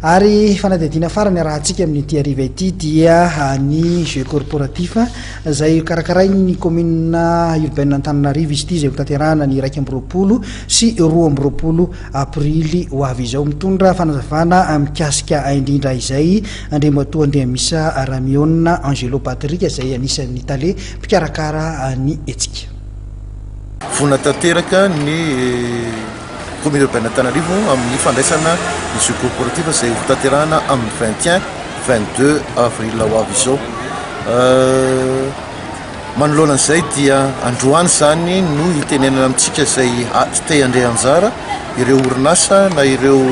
Ary fanadihadiana farany rahantsika amin'ity ariva ity dia ny jeu corporatif izay karakarainy commune urbaine Antananarivo izy ity izay hotanterahana ny 2020 sy 2020 aprily ho avy izao, mitondra fanazavana mikasika indrindra izay andriamatoa Andriamisa Ramiona Angelo Patrick izay anisan'ny tale mpikarakara ny etsika. Vonatanteraka ny commune urbaine Antananarivo amin'ny fandraisana ny jeu corporatif izay hotanterahana amin'ny 21 22 avril ho avy izao. Manoloana an'izay dia androany zany no hitenenana amintsika izay te handray anjara ireo orinasa na ireo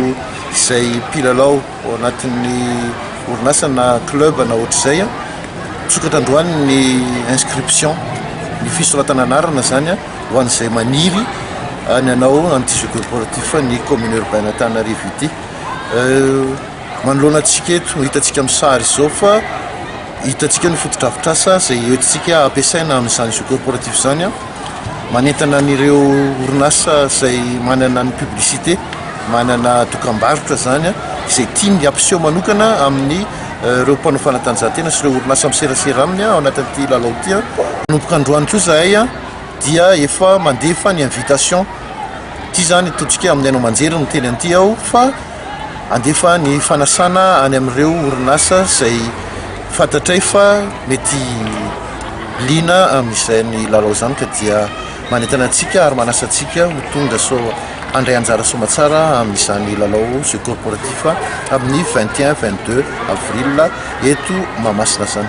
izay mpilalao ao anatin'ny orinasa na club na ohatr'izay, tsokatra androany ny inscription, ny fisoratana anarana zany ho an'izay maniry ny anao an'ity jeu corporatif ny commune urbaine Antananarivo ity. Manoloana antsika eto hitatsika amin'ny sary izao fa hitatsika ny fotodrafitrasa izay entintsika ampiasaina amin'izany jeu corporatif zany, manentana an'ireo orinasa izay manana ny publicité, manana dokam-barotra zany izay tiany ampiseho manokana amin'ny ireo mpanao fanatanjahantena sy ireo orinasa miserasera aminy ao anatin'ity lalao ity. Manomboka androany koa zahay dia efa mandefa ny invitation ty zany totsika amin'ny anao manjery no teny an'ity aho fa andefa ny fanasana any amin'ireo orinasa izay fantatray fa mety lina amin'izay ny lalao zany ka dia manentana antsika ary manasa antsika ho tonga so andray anjara somatsara amin'izany lalao jeu corporatif amin'ny 21 22 avril eto Mahamasina zany.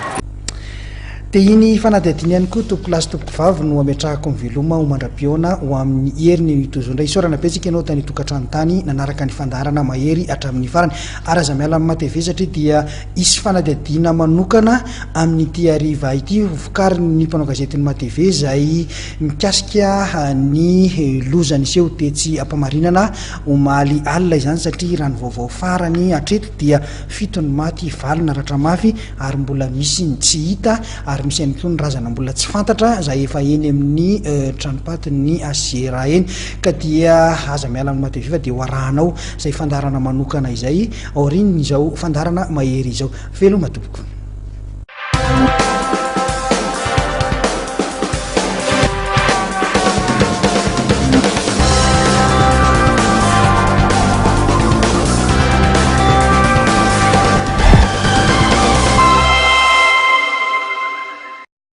Dia iny fanadihadiana ihany koa tompolasy tompoko vavy no ametrahako miveloma ho mandra-piona ho amin'ny heriny itozondray isaorana betsika ianao tany tokantrano tany nanaraka ny fandarana mahery hatramin'ny farany. Ary aza miala amin'ny matv satria dia isy fanadihadiana manokana amin'ity ariva ity vokariny ny mpanao gazetiny matv izay mikasika ny lozany iseho tetsy ampamarinana omaly alina izany satria raha ny vaovao farany hatreto dia 7 maty 7 naratra mafy ary mbola misy ny tsy hita ary misy ihany koa ny razana mbola tsy fantatra izay efa eny amin'ny tranopaty ny asiera eny ka dia aza miala amin'ny matv fa dia hoarahanao izay fandarana manokana izay aorian'izao fandarana mahery izao. Veloma tompoko.